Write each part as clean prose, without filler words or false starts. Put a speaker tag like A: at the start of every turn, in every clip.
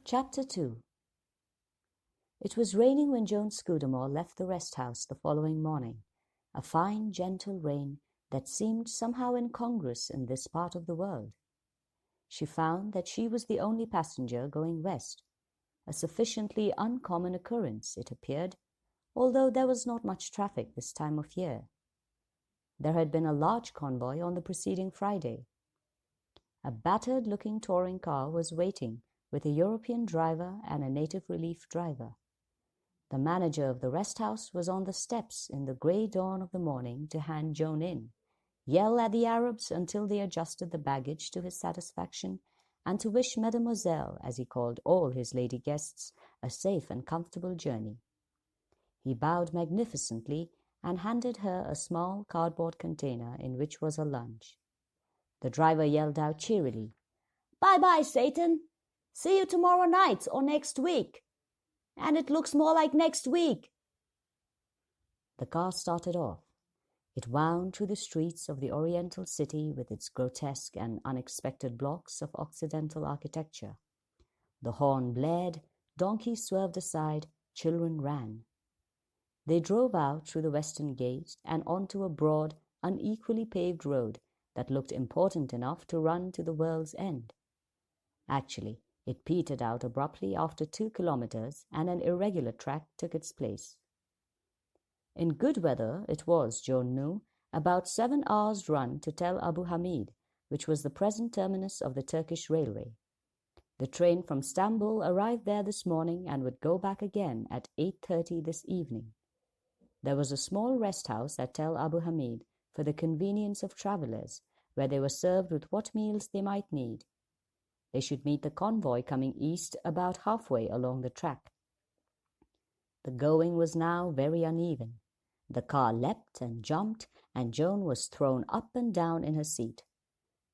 A: Chapter 2. It was raining when Joan Scudamore left the rest house the following morning, a fine, gentle rain that seemed somehow incongruous in this part of the world. She found that she was the only passenger going west, a sufficiently uncommon occurrence, it appeared, although there was not much traffic this time of year. There had been a large convoy on the preceding Friday. A battered-looking touring car was waiting with a European driver and a native relief driver. The manager of the rest house was on the steps in the grey dawn of the morning to hand Joan in, yell at the Arabs until they adjusted the baggage to his satisfaction, and to wish Mademoiselle, as he called all his lady guests, a safe and comfortable journey. He bowed magnificently and handed her a small cardboard container in which was her lunch. The driver yelled out cheerily, "Bye-bye, Satan! See you tomorrow night or next week. And it looks more like next week." The car started off. It wound through the streets of the Oriental city with its grotesque and unexpected blocks of Occidental architecture. The horn blared, donkeys swerved aside, children ran. They drove out through the western gate and onto a broad, unequally paved road that looked important enough to run to the world's end. Actually, it petered out abruptly after 2 kilometers, and an irregular track took its place. In good weather, it was, Joan knew, about 7 hours' run to Tel Abu Hamid, which was the present terminus of the Turkish railway. The train from Stamboul arrived there this morning and would go back again at 8:30 this evening. There was a small rest house at Tel Abu Hamid for the convenience of travellers, where they were served with what meals they might need. They should meet the convoy coming east about halfway along the track. The going was now very uneven. The car leapt and jumped, and Joan was thrown up and down in her seat.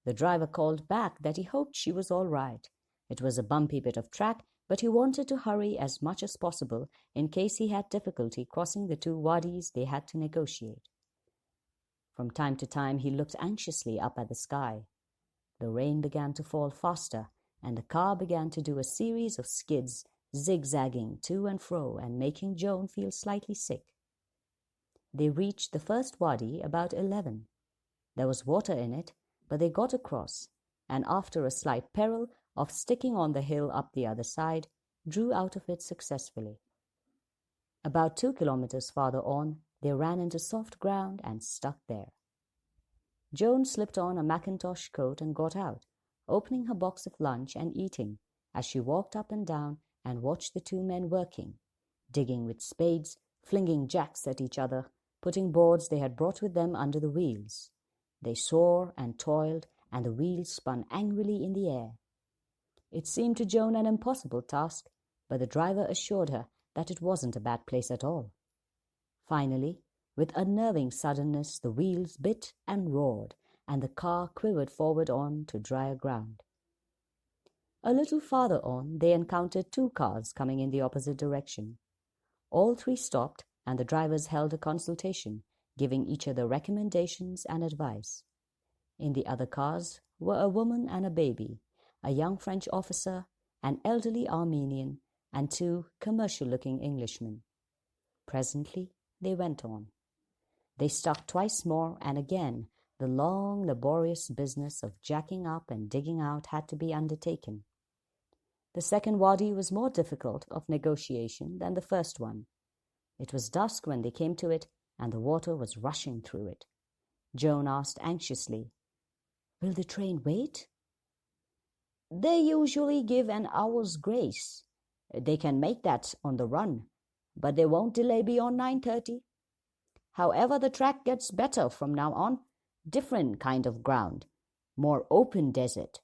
A: The driver called back that he hoped she was all right. It was a bumpy bit of track, but he wanted to hurry as much as possible in case he had difficulty crossing the 2 wadis they had to negotiate. From time to time he looked anxiously up at the sky. The rain began to fall faster, and the car began to do a series of skids, zigzagging to and fro and making Joan feel slightly sick. They reached the first wadi about 11. There was water in it, but they got across, and after a slight peril of sticking on the hill up the other side, drew out of it successfully. About 2 kilometers farther on, they ran into soft ground and stuck there. Joan slipped on a mackintosh coat and got out, opening her box of lunch and eating as she walked up and down and watched the 2 men working, digging with spades, flinging jacks at each other, putting boards they had brought with them under the wheels. They swore and toiled, and the wheels spun angrily in the air. It seemed to Joan an impossible task, but the driver assured her that it wasn't a bad place at all. Finally, with unnerving suddenness, the wheels bit and roared, and the car quivered forward on to drier ground. A little farther on, they encountered 2 cars coming in the opposite direction. All 3 stopped, and the drivers held a consultation, giving each other recommendations and advice. In the other cars were a woman and a baby, a young French officer, an elderly Armenian, and 2 commercial-looking Englishmen. Presently, they went on. They stuck twice more, and again the long, laborious business of jacking up and digging out had to be undertaken. The second wadi was more difficult of negotiation than the first one. It was dusk when they came to it, and the water was rushing through it. Joan asked anxiously, "Will the train wait?" "They usually give an hour's grace. They can make that on the run, but they won't delay beyond 9:30. However, the track gets better from now on. Different kind of ground. More open desert."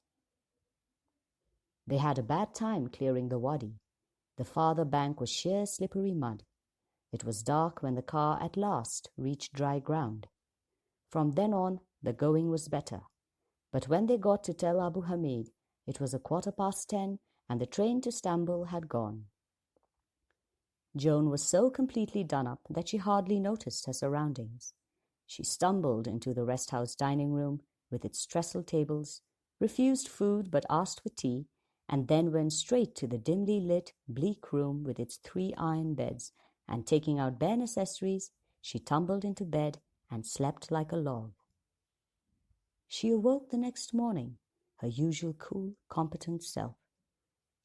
A: They had a bad time clearing the wadi. The farther bank was sheer slippery mud. It was dark when the car at last reached dry ground. From then on, the going was better. But when they got to Tel Abu Hamid, it was 10:15, and the train to Stamboul had gone. Joan was so completely done up that she hardly noticed her surroundings. She stumbled into the rest house dining room with its trestle tables, refused food but asked for tea, and then went straight to the dimly lit, bleak room with its 3 iron beds, and taking out bare necessaries, she tumbled into bed and slept like a log. She awoke the next morning, her usual cool, competent self.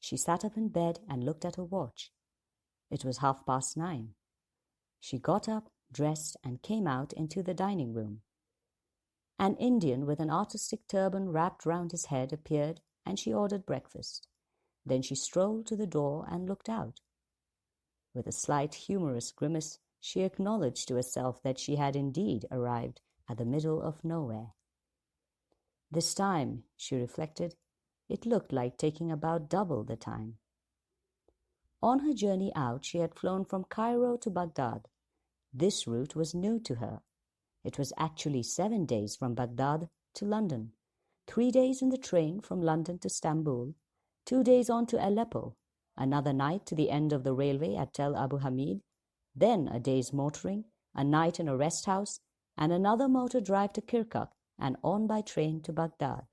A: She sat up in bed and looked at her watch. It was 9:30. She got up, dressed, and came out into the dining room. An Indian with an artistic turban wrapped round his head appeared, and she ordered breakfast. Then she strolled to the door and looked out. With a slight humorous grimace, she acknowledged to herself that she had indeed arrived at the middle of nowhere. This time, she reflected, it looked like taking about double the time. On her journey out, she had flown from Cairo to Baghdad. This route was new to her. It was actually 7 days from Baghdad to London, 3 days in the train from London to Stamboul, 2 days on to Aleppo, another night to the end of the railway at Tel Abu Hamid, then a day's motoring, a night in a rest house, and another motor drive to Kirkuk, and on by train to Baghdad.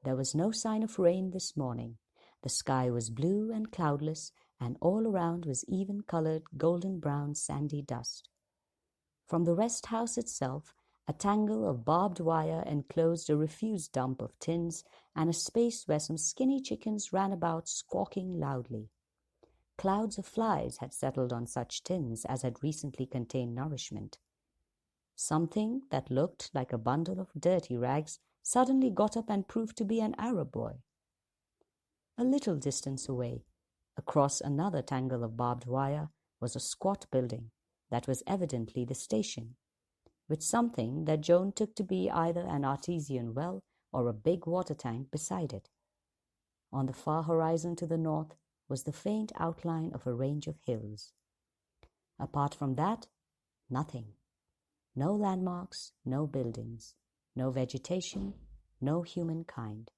A: There was no sign of rain this morning. The sky was blue and cloudless, and all around was even-coloured, golden-brown, sandy dust. From the rest house itself, a tangle of barbed wire enclosed a refuse dump of tins and a space where some skinny chickens ran about squawking loudly. Clouds of flies had settled on such tins as had recently contained nourishment. Something that looked like a bundle of dirty rags suddenly got up and proved to be an Arab boy. A little distance away, across another tangle of barbed wire, was a squat building that was evidently the station, with something that Joan took to be either an artesian well or a big water tank beside it. On the far horizon to the north was the faint outline of a range of hills. Apart from that, nothing. No landmarks, no buildings, no vegetation, no humankind.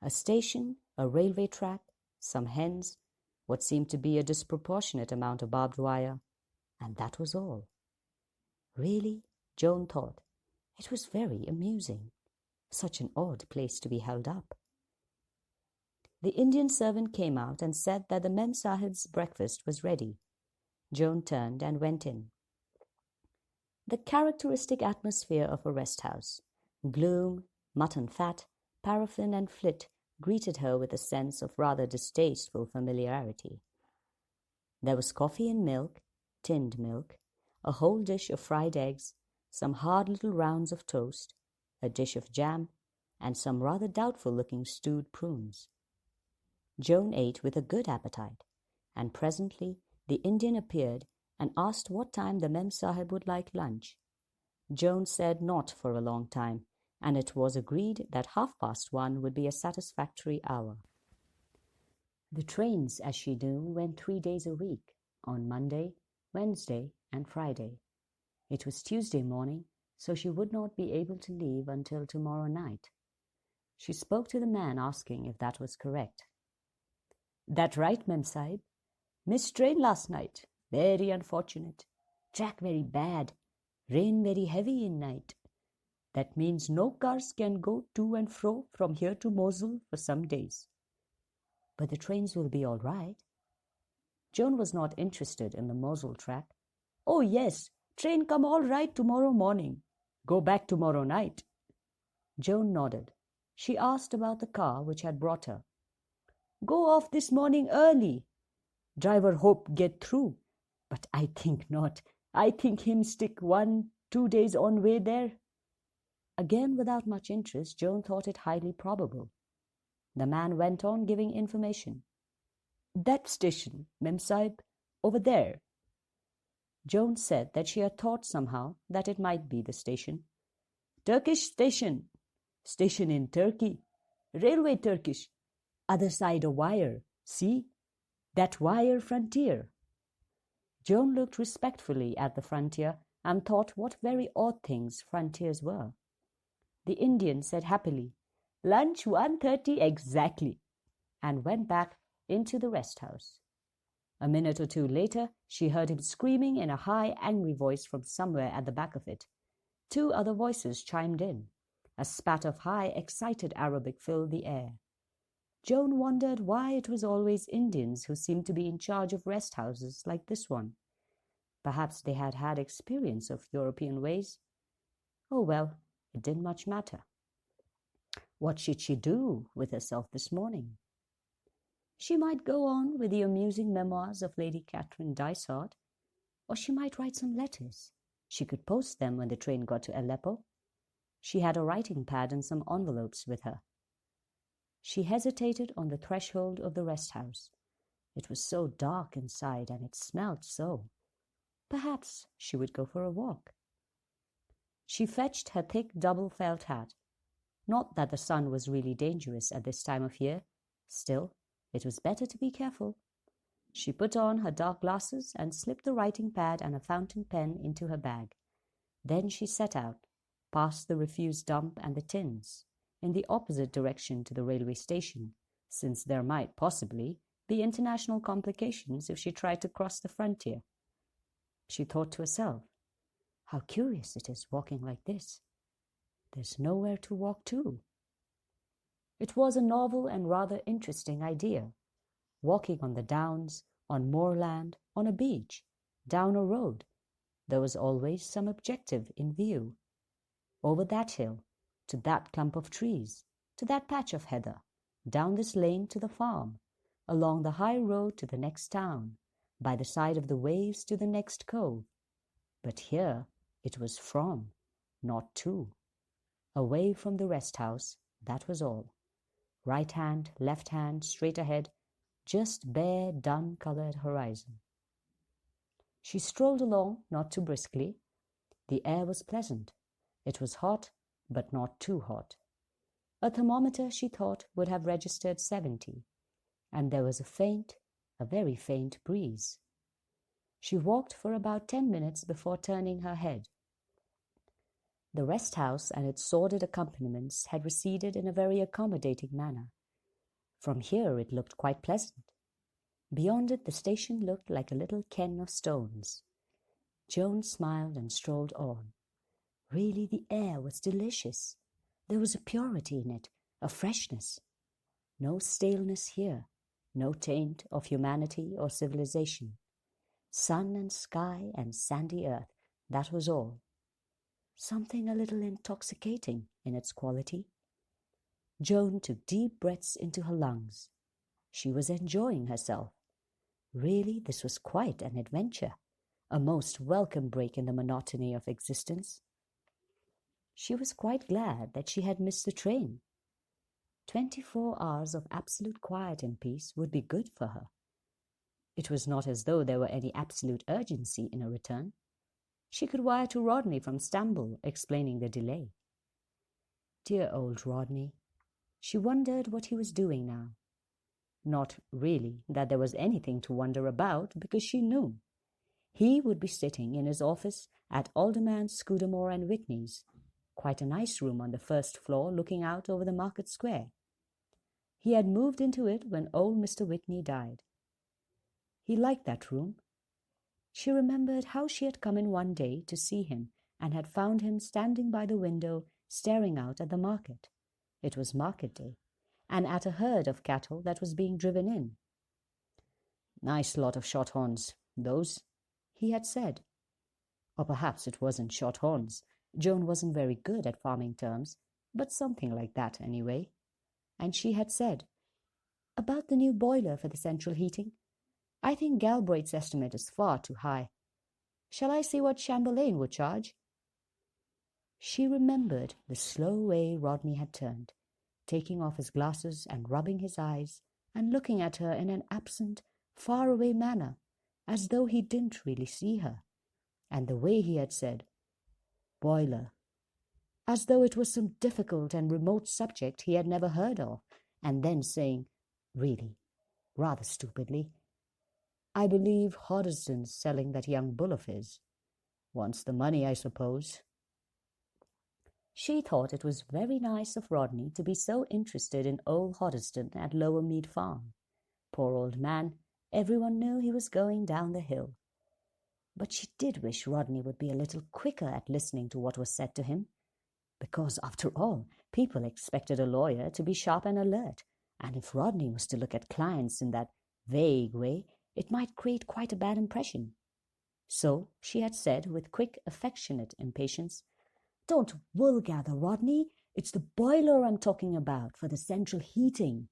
A: A station, a railway track, some hens, what seemed to be a disproportionate amount of barbed wire, and that was all. Really, Joan thought, it was very amusing. Such an odd place to be held up. The Indian servant came out and said that the Mem Sahib's breakfast was ready. Joan turned and went in. The characteristic atmosphere of a rest house, gloom, mutton fat, paraffin and flit, greeted her with a sense of rather distasteful familiarity. There was coffee and milk, tinned milk, a whole dish of fried eggs, some hard little rounds of toast, a dish of jam, and some rather doubtful-looking stewed prunes. Joan ate with a good appetite, and presently the Indian appeared and asked what time the Mem Sahib would like lunch. Joan said not for a long time, and it was agreed that 1:30 would be a satisfactory hour. The trains, as she knew, went 3 days a week, on Monday, Wednesday, and Friday. It was Tuesday morning, so she would not be able to leave until tomorrow night. She spoke to the man, asking if that was correct. "That right, Mem Sahib. Missed train last night. Very unfortunate. Track very bad. Rain very heavy in night. That means no cars can go to and fro from here to Mosul for some days." "But the trains will be all right." Joan was not interested in the Mosul track. "Oh, yes, train come all right tomorrow morning. Go back tomorrow night." Joan nodded. She asked about the car which had brought her. "Go off this morning early. Driver hope get through, but I think not. I think him stick 1-2 days on way there." Again, without much interest, Joan thought it highly probable. The man went on giving information. "That station, Mem Sahib, over there." Joan said that she had thought somehow that it might be the station. "Turkish station. Station in Turkey. Railway Turkish. Other side a wire. See? That wire frontier." Joan looked respectfully at the frontier and thought what very odd things frontiers were. The Indian said happily, "Lunch 1:30 exactly," and went back into the rest house. A minute or two later, she heard him screaming in a high, angry voice from somewhere at the back of it. 2 other voices chimed in. A spat of high, excited Arabic filled the air. Joan wondered why it was always Indians who seemed to be in charge of rest houses like this one. Perhaps they had had experience of European ways. Oh well, it didn't much matter. What should she do with herself this morning? She might go on with the amusing memoirs of Lady Catherine Dysart, or she might write some letters. She could post them when the train got to Aleppo. She had a writing pad and some envelopes with her. She hesitated on the threshold of the rest house. It was so dark inside, and it smelt so. Perhaps she would go for a walk. She fetched her thick double felt hat. Not that the sun was really dangerous at this time of year. Still, it was better to be careful. She put on her dark glasses and slipped the writing pad and a fountain pen into her bag. Then she set out, past the refuse dump and the tins, in the opposite direction to the railway station, since there might possibly be international complications if she tried to cross the frontier. She thought to herself, how curious it is walking like this. There's nowhere to walk to. It was a novel and rather interesting idea. Walking on the downs, on moorland, on a beach, down a road. There was always some objective in view. Over that hill, to that clump of trees, to that patch of heather, down this lane to the farm, along the high road to the next town, by the side of the waves to the next cove. But here it was from, not to. Away from the rest house, that was all. Right hand, left hand, straight ahead, just bare, dun-coloured horizon. She strolled along, not too briskly. The air was pleasant. It was hot, but not too hot. A thermometer, she thought, would have registered 70, and there was a very faint breeze. She walked for about 10 minutes before turning her head. The rest house and its sordid accompaniments had receded in a very accommodating manner. From here it looked quite pleasant. Beyond it the station looked like a little ken of stones. Joan smiled and strolled on. Really, the air was delicious. There was a purity in it, a freshness. No staleness here, no taint of humanity or civilization. Sun and sky and sandy earth, that was all. Something a little intoxicating in its quality. Joan took deep breaths into her lungs. She was enjoying herself. Really, this was quite an adventure, a most welcome break in the monotony of existence. She was quite glad that she had missed the train. 24 hours of absolute quiet and peace would be good for her. It was not as though there were any absolute urgency in a return. She could wire to Rodney from Stamboul, explaining the delay. Dear old Rodney. She wondered what he was doing now. Not really that there was anything to wonder about, because she knew. He would be sitting in his office at Alderman, Scudamore and Whitney's, quite a nice room on the first floor looking out over the market square. He had moved into it when old Mr. Whitney died. He liked that room. She remembered how she had come in one day to see him and had found him standing by the window staring out at the market. It was market day, and at a herd of cattle that was being driven in. Nice lot of shorthorns, those, he had said. Or perhaps it wasn't shorthorns. Joan wasn't very good at farming terms, but something like that anyway. And she had said, about the new boiler for the central heating. I think Galbraith's estimate is far too high. Shall I see what Chamberlain would charge? She remembered the slow way Rodney had turned, taking off his glasses and rubbing his eyes and looking at her in an absent, far-away manner, as though he didn't really see her, and the way he had said, boiler, as though it was some difficult and remote subject he had never heard of, and then saying, really, rather stupidly, I believe Hoddesdon's selling that young bull of his. Wants the money, I suppose. She thought it was very nice of Rodney to be so interested in old Hoddesdon at Lower Mead Farm. Poor old man, everyone knew he was going down the hill. But she did wish Rodney would be a little quicker at listening to what was said to him, because, after all, people expected a lawyer to be sharp and alert, And if Rodney was to look at clients in that vague way, it might create quite a bad impression. So she had said with quick, affectionate impatience, "Don't wool gather, Rodney. It's the boiler I'm talking about for the central heating."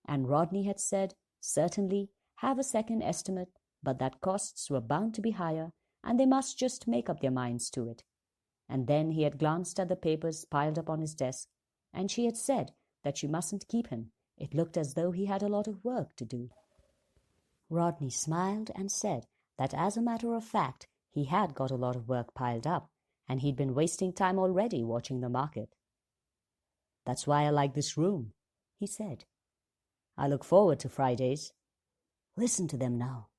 A: And Rodney had said, "Certainly, have a second estimate, but that costs were bound to be higher, and they must just make up their minds to it." And then he had glanced at the papers piled up on his desk, and she had said that she mustn't keep him. It looked as though he had a lot of work to do. Rodney smiled and said that as a matter of fact, he had got a lot of work piled up, and he'd been wasting time already watching the market. "That's why I like this room," he said. "I look forward to Fridays. Listen to them now."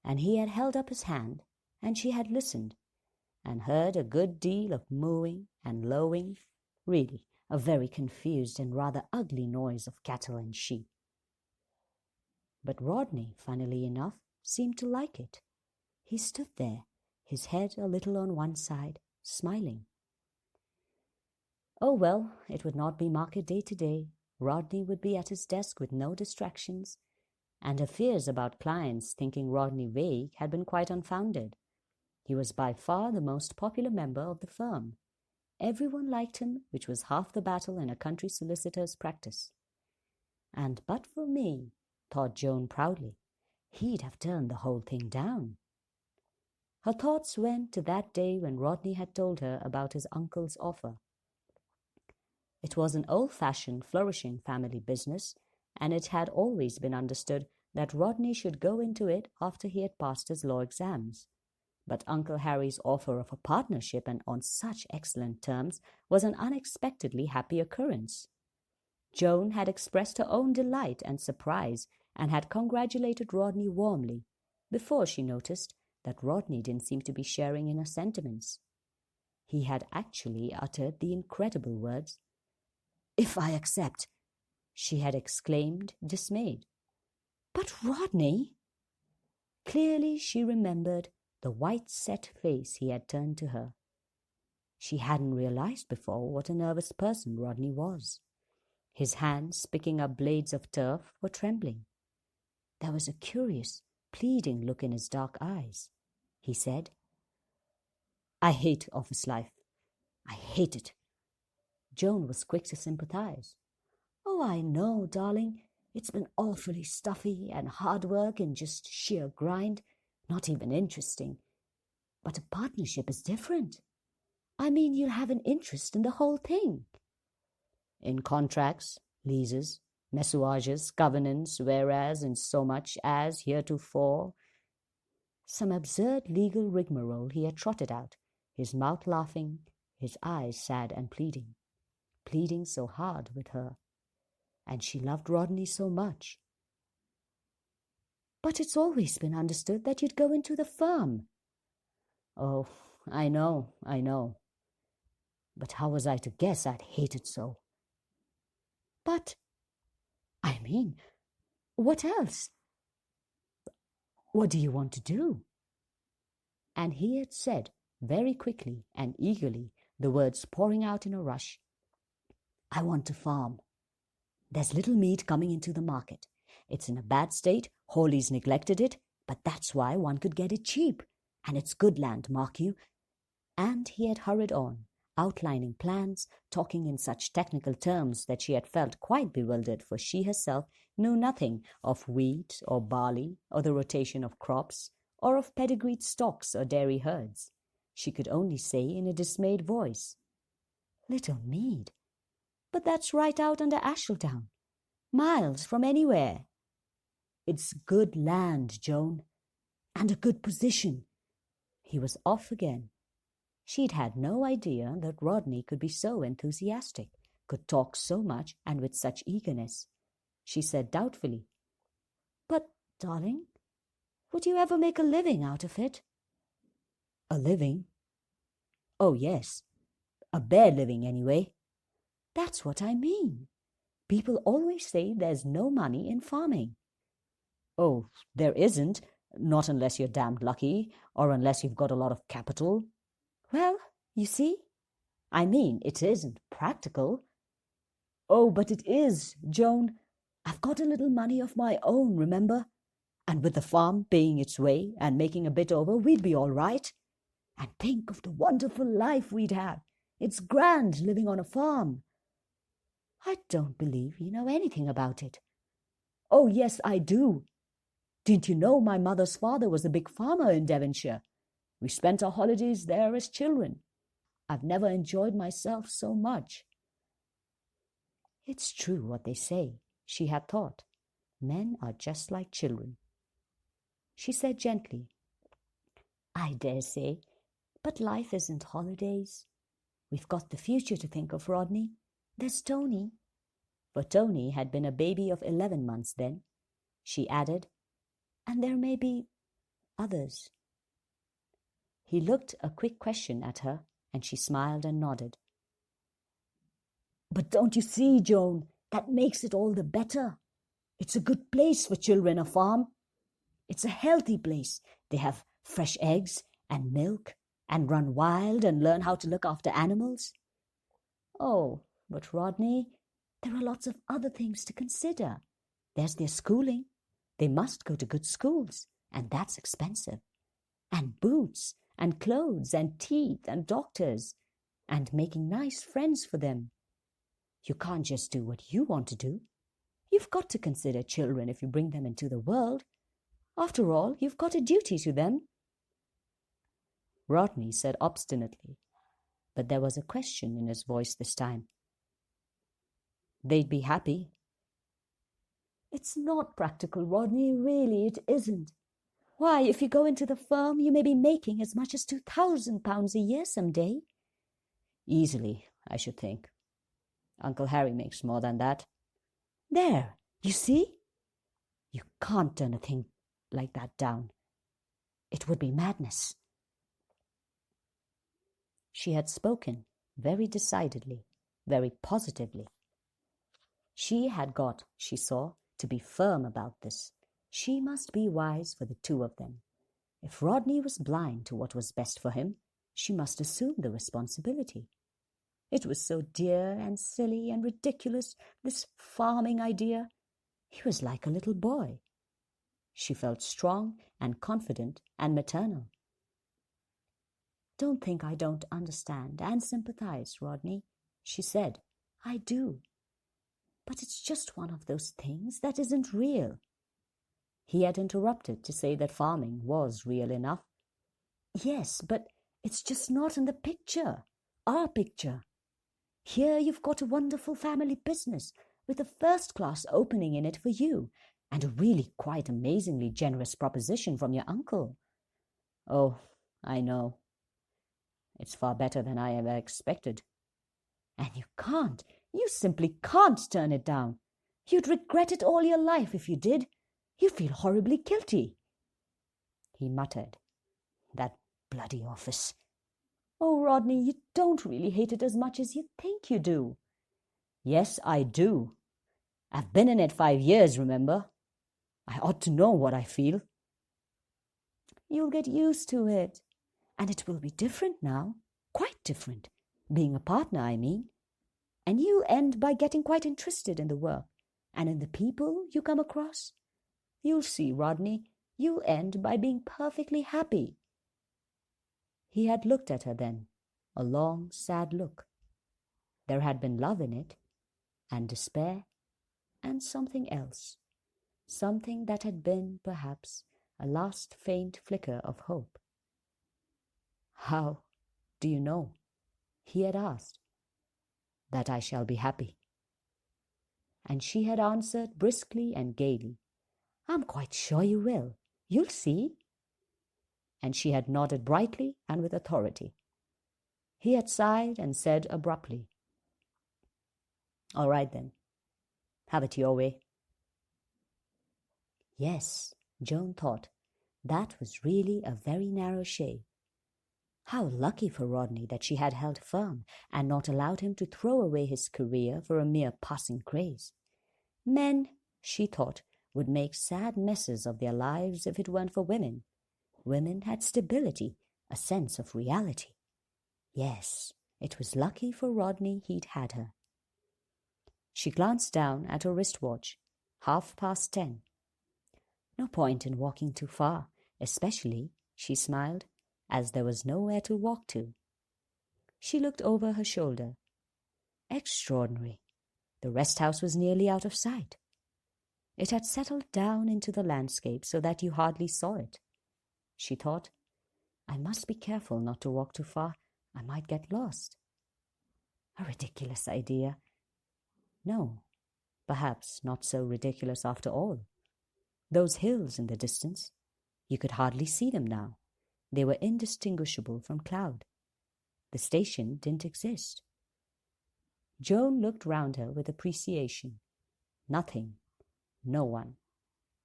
A: And he had held up his hand, and she had listened, and heard a good deal of mooing and lowing, really a very confused and rather ugly noise of cattle and sheep. But Rodney, funnily enough, seemed to like it. He stood there, his head a little on one side, smiling. Oh well, it would not be market day today. Rodney would be at his desk with no distractions, and her fears about clients thinking Rodney vague had been quite unfounded. He was by far the most popular member of the firm. Everyone liked him, which was half the battle in a country solicitor's practice. And but for me, thought Joan proudly, he'd have turned the whole thing down. Her thoughts went to that day when Rodney had told her about his uncle's offer. It was an old-fashioned, flourishing family business, and it had always been understood that Rodney should go into it after he had passed his law exams. But Uncle Harry's offer of a partnership, and on such excellent terms, was an unexpectedly happy occurrence. Joan had expressed her own delight and surprise, and had congratulated Rodney warmly, before she noticed that Rodney didn't seem to be sharing in her sentiments. He had actually uttered the incredible words, "If I accept," she had exclaimed, dismayed. "But Rodney—" Clearly she remembered the white set face he had turned to her. She hadn't realized before what a nervous person Rodney was. His hands, picking up blades of turf, were trembling. There was a curious, pleading look in his dark eyes. He said, "I hate office life. I hate it." Joan was quick to sympathize. "Oh, I know, darling. It's been awfully stuffy and hard work and just sheer grind, not even interesting. But a partnership is different. I mean, you'll have an interest in the whole thing." "In contracts, leases, messuages, covenants, whereas, in so much as, heretofore—" Some absurd legal rigmarole he had trotted out, his mouth laughing, his eyes sad and pleading so hard with her. And she loved Rodney so much. "But it's always been understood that you'd go into the firm." "Oh, I know. But how was I to guess I'd hate it so?" "But, I mean, what else? What do you want to do?" And he had said, very quickly and eagerly, the words pouring out in a rush, "I want to farm. There's little meat coming into the market. It's in a bad state, Hawley's neglected it, but that's why one could get it cheap. And it's good land, mark you." And he had hurried on, outlining plans, talking in such technical terms that she had felt quite bewildered, for she herself knew nothing of wheat or barley or the rotation of crops or of pedigreed stocks or dairy herds. She could only say in a dismayed voice, "Little Mead? But that's right out under Ashletown, miles from anywhere." "It's good land, Joan, and a good position." He was off again. She'd had no idea that Rodney could be so enthusiastic, could talk so much and with such eagerness. She said doubtfully, "But, darling, would you ever make a living out of it?" "A living? Oh, yes. A bare living, anyway." "That's what I mean. People always say there's no money in farming." "Oh, there isn't, not unless you're damned lucky, or unless you've got a lot of capital." "Well, you see, I mean, it isn't practical." Oh, but it is, Joan. I've got a little money of my own, remember? And with the farm paying its way and making a bit over, we'd be all right. And think of the wonderful life we'd have. It's grand living on a farm. I don't believe you know anything about it. Oh, yes, I do. Didn't you know my mother's father was a big farmer in Devonshire? We spent our holidays there as children. I've never enjoyed myself so much. It's true what they say, she had thought. Men are just like children. She said gently, I dare say, but life isn't holidays. We've got the future to think of, Rodney. There's Tony. For Tony had been a baby of 11 months then. She added, and there may be others. He looked a quick question at her, and she smiled and nodded. But don't you see, Joan, that makes it all the better. It's a good place for children, a farm. It's a healthy place. They have fresh eggs and milk and run wild and learn how to look after animals. Oh, but Rodney, there are lots of other things to consider. There's their schooling. They must go to good schools, and that's expensive. And boots and clothes and teeth and doctors and making nice friends for them. You can't just do what you want to do. You've got to consider children if you bring them into the world. After all, you've got a duty to them. Rodney said obstinately, but there was a question in his voice this time. They'd be happy. It's not practical, Rodney, really, it isn't. Why, if you go into the firm, you may be making as much as £2,000 a year some day. Easily, I should think. Uncle Harry makes more than that. There, you see? You can't turn a thing like that down. It would be madness. She had spoken very decidedly, very positively. She had got, she saw, to be firm about this. She must be wise for the two of them. If Rodney was blind to what was best for him, she must assume the responsibility. It was so dear and silly and ridiculous, this farming idea. He was like a little boy. She felt strong and confident and maternal. Don't think I don't understand and sympathize, Rodney, she said. I do. But it's just one of those things that isn't real. He had interrupted to say that farming was real enough. Yes, but it's just not in the picture, our picture. Here you've got a wonderful family business with a first-class opening in it for you and a really quite amazingly generous proposition from your uncle. Oh, I know. It's far better than I ever expected. And you simply can't turn it down. You'd regret it all your life if you did. You'd feel horribly guilty. He muttered, that bloody office. Oh, Rodney, you don't really hate it as much as you think you do. Yes, I do. I've been in it 5 years, remember? I ought to know what I feel. You'll get used to it. And it will be different now, quite different. Being a partner, I mean. And you'll end by getting quite interested in the work and in the people you come across. You'll see, Rodney, you'll end by being perfectly happy. He had looked at her then, a long, sad look. There had been love in it, and despair, and something else, something that had been, perhaps, a last faint flicker of hope. How do you know? He had asked. That I shall be happy. And she had answered briskly and gaily, I'm quite sure you will. You'll see. And she had nodded brightly and with authority. He had sighed and said abruptly, All right then, have it your way. Yes, Joan thought, that was really a very narrow shave. How lucky for Rodney that she had held firm and not allowed him to throw away his career for a mere passing craze. Men, she thought, would make sad messes of their lives if it weren't for women. Women had stability, a sense of reality. Yes, it was lucky for Rodney he'd had her. She glanced down at her wristwatch. 10:30. No point in walking too far, especially, she smiled, as there was nowhere to walk to. She looked over her shoulder. Extraordinary. The rest house was nearly out of sight. It had settled down into the landscape so that you hardly saw it. She thought, I must be careful not to walk too far. I might get lost. A ridiculous idea. No, perhaps not so ridiculous after all. Those hills in the distance, you could hardly see them now. They were indistinguishable from cloud. The station didn't exist. Joan looked round her with appreciation. Nothing. No one.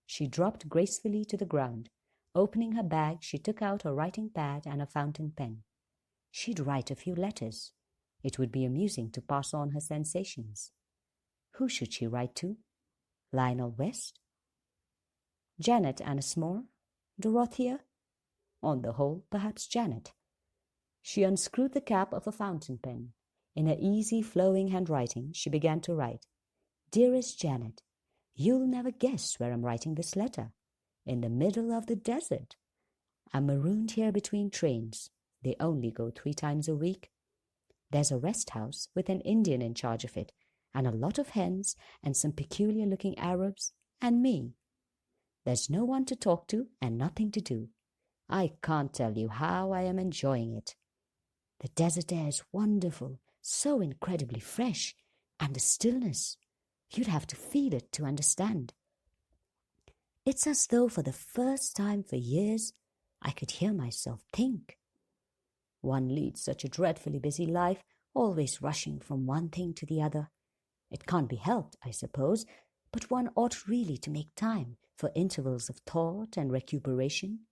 A: She dropped gracefully to the ground. Opening her bag, she took out a writing pad and a fountain pen. She'd write a few letters. It would be amusing to pass on her sensations. Who should she write to? Lionel West? Janet Anismore? Dorothea? On the whole, perhaps Janet. She unscrewed the cap of a fountain pen. In her easy, flowing handwriting, she began to write. Dearest Janet, you'll never guess where I'm writing this letter. In the middle of the desert. I'm marooned here between trains. They only go 3 times a week. There's a rest house with an Indian in charge of it, and a lot of hens and some peculiar-looking Arabs, and me. There's no one to talk to and nothing to do. I can't tell you how I am enjoying it. The desert air is wonderful, so incredibly fresh, and the stillness. You'd have to feel it to understand. It's as though for the first time for years I could hear myself think. One leads such a dreadfully busy life, always rushing from one thing to the other. It can't be helped, I suppose, but one ought really to make time for intervals of thought and recuperation.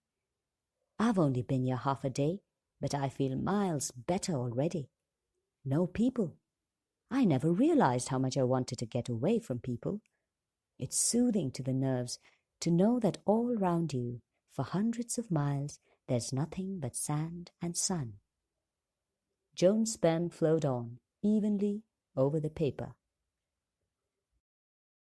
A: I've only been here half a day, but I feel miles better already. No people. I never realized how much I wanted to get away from people. It's soothing to the nerves to know that all round you, for hundreds of miles, there's nothing but sand and sun. Joan's pen flowed on, evenly, over the paper.